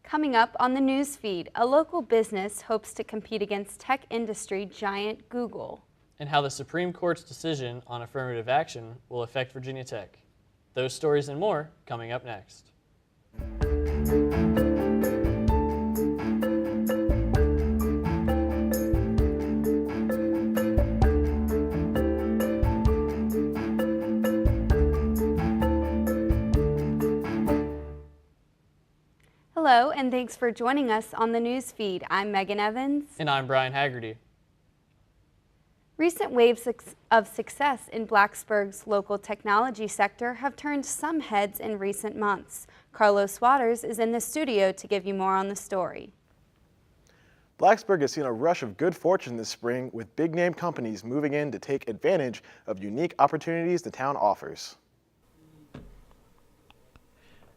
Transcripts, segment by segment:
Coming up on the news feed, a local business hopes to compete against tech industry giant Google. And how the Supreme Court's decision on affirmative action will affect Virginia Tech. Those stories and more coming up next. Hello, and thanks for joining us on the news feed. I'm Megan Evans. And I'm Brian Haggerty. Recent waves of success in Blacksburg's local technology sector have turned some heads in recent months. Carlos Waters is in the studio to give you more on the story. Blacksburg has seen a rush of good fortune this spring, with big-name companies moving in to take advantage of unique opportunities the town offers.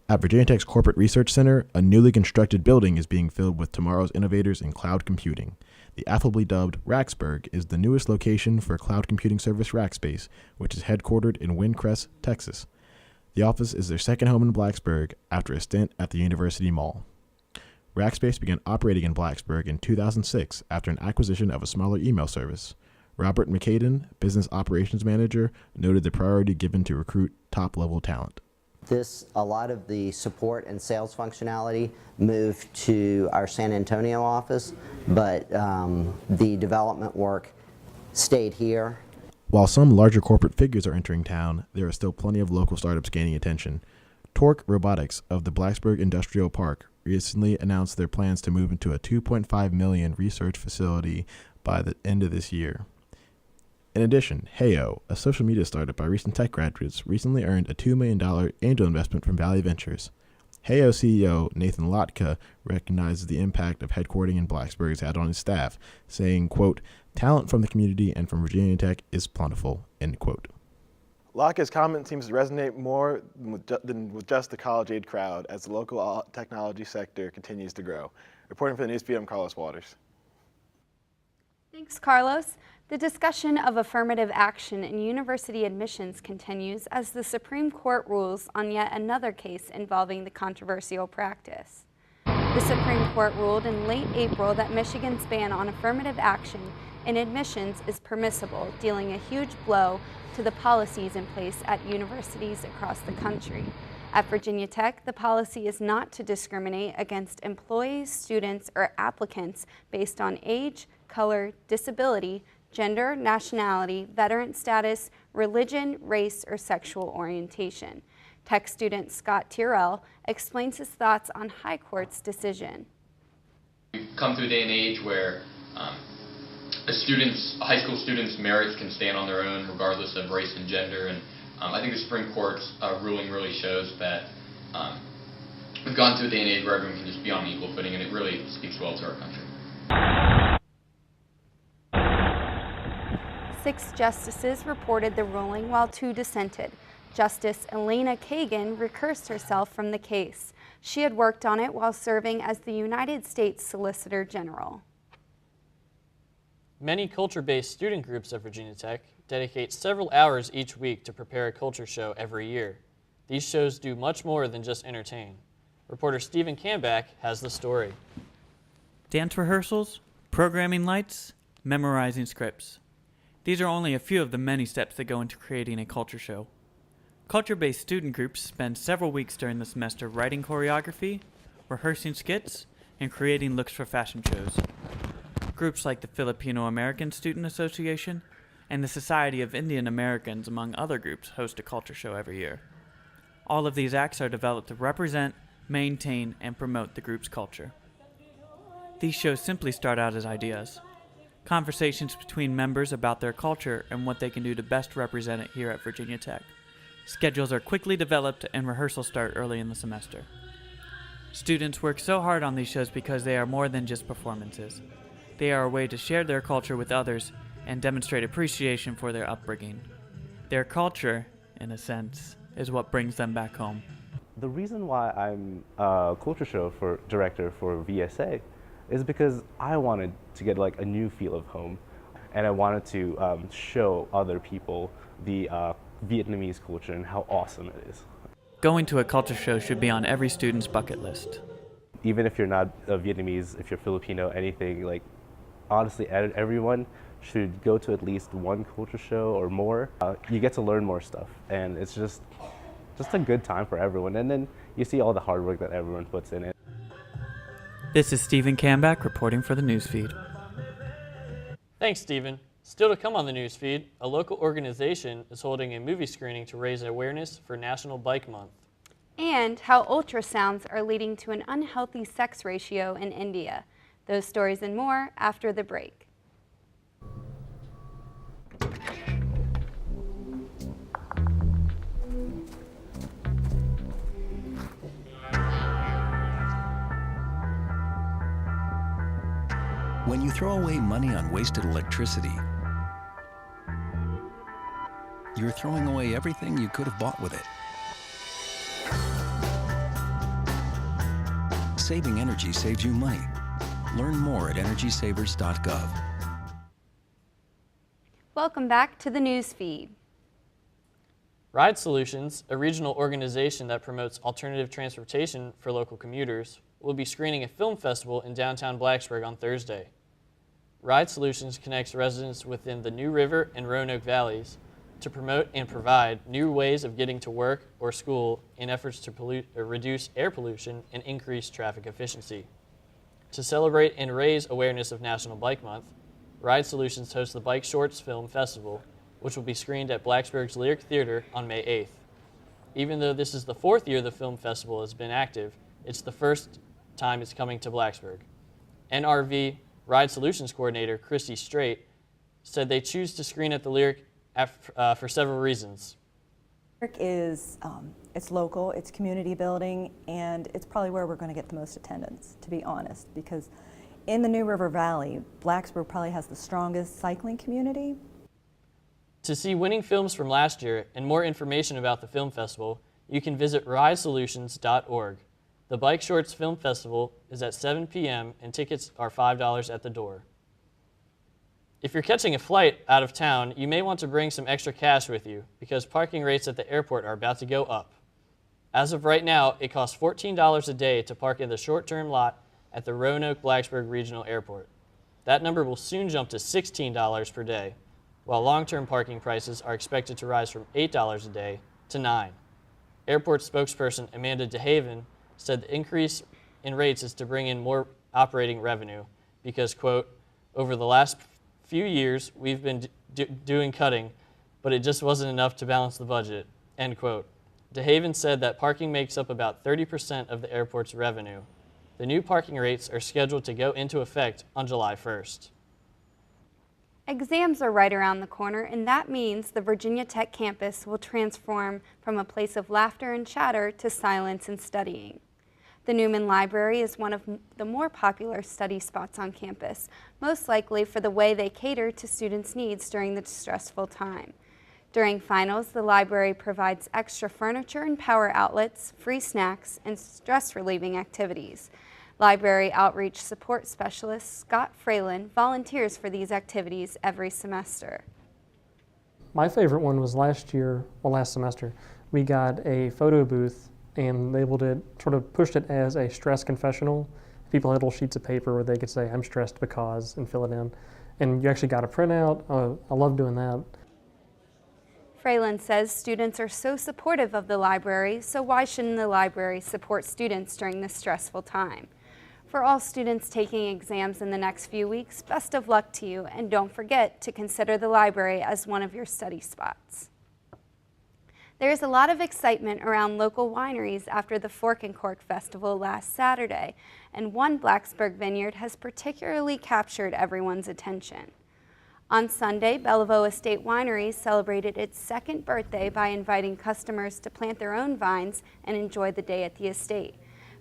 At Virginia Tech's Corporate Research Center, a newly constructed building is being filled with tomorrow's innovators in cloud computing. The affably dubbed Racksburg is the newest location for cloud computing service Rackspace, which is headquartered in Windcrest, Texas. The office is their second home in Blacksburg after a stint at the University Mall. Rackspace began operating in Blacksburg in 2006 after an acquisition of a smaller email service. Robert McCaden, business operations manager, noted the priority given to recruit top-level talent. A lot of the support and sales functionality moved to our San Antonio office, but the development work stayed here. While some larger corporate figures are entering town, there are still plenty of local startups gaining attention. Torque Robotics of the Blacksburg Industrial Park recently announced their plans to move into a $2.5 million research facility by the end of this year. In addition, Heyo, a social media startup by recent tech graduates, recently earned a $2 million angel investment from Valley Ventures. Heyo CEO Nathan Lotka recognizes the impact of headquartering in Blacksburg has had on his staff, saying, quote, "Talent from the community and from Virginia Tech is plentiful," end quote. Lotka's comment seems to resonate more than with just the college-age crowd as the local technology sector continues to grow. Reporting for the News Feed, I'm Carlos Waters. Thanks, Carlos. The discussion of affirmative action in university admissions continues as the Supreme Court rules on yet another case involving the controversial practice. The Supreme Court ruled in late April that Michigan's ban on affirmative action in admissions is permissible, dealing a huge blow to the policies in place at universities across the country. At Virginia Tech, the policy is not to discriminate against employees, students, or applicants based on age, color, disability, gender, nationality, veteran status, religion, race, or sexual orientation. Tech student Scott Tyrrell explains his thoughts on High Court's decision. We've come to a day and age where high school students' merits can stand on their own regardless of race and gender, and I think the Supreme Court's ruling really shows that we've gone to a day and age where everyone can just be on an equal footing, and it really speaks well to our country. 6 justices reported the ruling while 2 dissented. Justice Elena Kagan recursed herself from the case. She had worked on it while serving as the United States Solicitor General. Many culture-based student groups at Virginia Tech dedicate several hours each week to prepare a culture show every year. These shows do much more than just entertain. Reporter Stephen Kamback has the story. Dance rehearsals, programming lights, memorizing scripts. These are only a few of the many steps that go into creating a culture show. Culture-based student groups spend several weeks during the semester writing choreography, rehearsing skits, and creating looks for fashion shows. Groups like the Filipino American Student Association and the Society of Indian Americans, among other groups, host a culture show every year. All of these acts are developed to represent, maintain, and promote the group's culture. These shows simply start out as ideas. Conversations between members about their culture and what they can do to best represent it here at Virginia Tech. Schedules are quickly developed and rehearsals start early in the semester. Students work so hard on these shows because they are more than just performances. They are a way to share their culture with others and demonstrate appreciation for their upbringing. Their culture, in a sense, is what brings them back home. The reason why I'm a culture show director for VSA is because I wanted to get like a new feel of home, and I wanted to show other people the Vietnamese culture and how awesome it is. Going to a culture show should be on every student's bucket list. even if you're not Vietnamese, if you're Filipino, anything, like honestly, everyone should go to at least one culture show or more. You get to learn more stuff, and it's just a good time for everyone. And then you see all the hard work that everyone puts in it. This is Stephen Camback reporting for the newsfeed. Thanks, Stephen. Still to come on the newsfeed, a local organization is holding a movie screening to raise awareness for National Bike Month. And how ultrasounds are leading to an unhealthy sex ratio in India. Those stories and more after the break. When you throw away money on wasted electricity, you're throwing away everything you could have bought with it. Saving energy saves you money. Learn more at energysavers.gov. Welcome back to the news feed. Ride Solutions, a regional organization that promotes alternative transportation for local commuters, will be screening a film festival in downtown Blacksburg on Thursday. Ride Solutions connects residents within the New River and Roanoke Valleys to promote and provide new ways of getting to work or school in efforts to reduce air pollution and increase traffic efficiency. To celebrate and raise awareness of National Bike Month, Ride Solutions hosts the Bike Shorts Film Festival, which will be screened at Blacksburg's Lyric Theater on May 8th. Even though this is the 4th year the film festival has been active, it's the first time it's coming to Blacksburg. NRV Ride Solutions Coordinator Christy Straight said they choose to screen at the Lyric for several reasons. Lyric is it's local, it's community building, and it's probably where we're going to get the most attendance, to be honest, because in the New River Valley, Blacksburg probably has the strongest cycling community. To see winning films from last year and more information about the film festival, you can visit ridesolutions.org. The Bike Shorts Film Festival is at 7 p.m. and tickets are $5 at the door. If you're catching a flight out of town, you may want to bring some extra cash with you because parking rates at the airport are about to go up. As of right now, it costs $14 a day to park in the short-term lot at the Roanoke-Blacksburg Regional Airport. That number will soon jump to $16 per day, while long-term parking prices are expected to rise from $8 a day to $9. Airport spokesperson Amanda DeHaven said the increase in rates is to bring in more operating revenue because, quote, over the last few years we've been doing cutting, but it just wasn't enough to balance the budget, end quote. DeHaven said that parking makes up about 30% of the airport's revenue. The new parking rates are scheduled to go into effect on July 1st. Exams are right around the corner, and that means the Virginia Tech campus will transform from a place of laughter and chatter to silence and studying. The Newman Library is one of the more popular study spots on campus, most likely for the way they cater to students' needs during the stressful time. During finals, the library provides extra furniture and power outlets, free snacks, and stress-relieving activities. Library Outreach Support Specialist Scott Fralin volunteers for these activities every semester. My favorite one was last semester. We got a photo booth and labeled it, sort of pushed it as a stress confessional. People had little sheets of paper where they could say, I'm stressed because, and fill it in. And you actually got a printout. I love doing that. Fralin says students are so supportive of the library, so why shouldn't the library support students during this stressful time? For all students taking exams in the next few weeks, best of luck to you, and don't forget to consider the library as one of your study spots. There is a lot of excitement around local wineries after the Fork and Cork Festival last Saturday, and one Blacksburg vineyard has particularly captured everyone's attention. On Sunday, Bellevue Estate Winery celebrated its second birthday by inviting customers to plant their own vines and enjoy the day at the estate.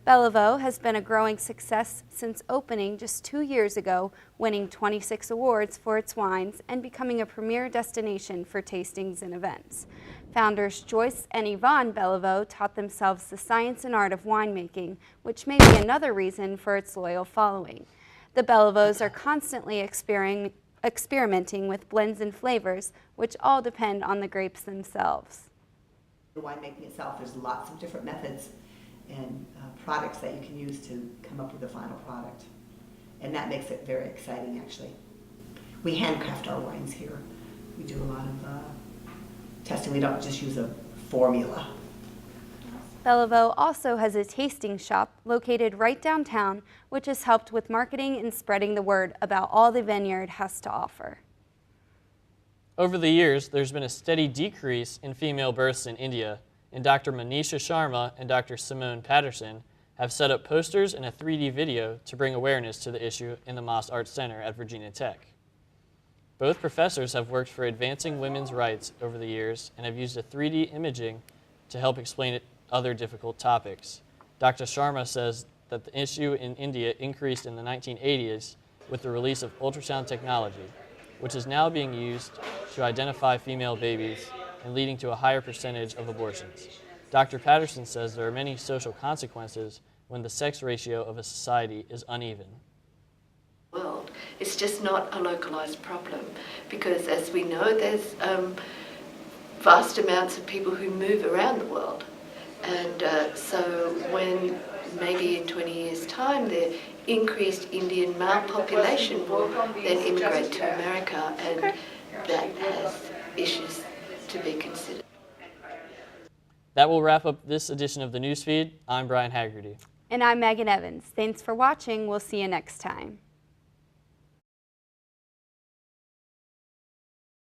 Bellevue has been a growing success since opening just 2 years ago, winning 26 awards for its wines and becoming a premier destination for tastings and events. Founders Joyce and Yvonne Bellevue taught themselves the science and art of winemaking, which may be another reason for its loyal following. The Bellevues are constantly experimenting with blends and flavors, which all depend on the grapes themselves. The winemaking itself, there's lots of different methods and products that you can use to come up with the final product. And that makes it very exciting, actually. We handcraft our wines here. We do a lot of testing. We don't just use a formula. Bellevue also has a tasting shop located right downtown, which has helped with marketing and spreading the word about all the vineyard has to offer. Over the years, there's been a steady decrease in female births in India, and Dr. Manisha Sharma and Dr. Simone Patterson have set up posters and a 3D video to bring awareness to the issue in the Moss Arts Center at Virginia Tech. Both professors have worked for advancing women's rights over the years and have used a 3D imaging to help explain other difficult topics. Dr. Sharma says that the issue in India increased in the 1980s with the release of ultrasound technology, which is now being used to identify female babies and leading to a higher percentage of abortions. Dr. Patterson says there are many social consequences when the sex ratio of a society is uneven. World. It's just not a localized problem because, as we know, there's vast amounts of people who move around the world. And so when maybe in 20 years' time the increased Indian male population will then immigrate to America, and that has issues to be considered. That will wrap up this edition of the Newsfeed. I'm Brian Haggerty. And I'm Megan Evans. Thanks for watching. We'll see you next time.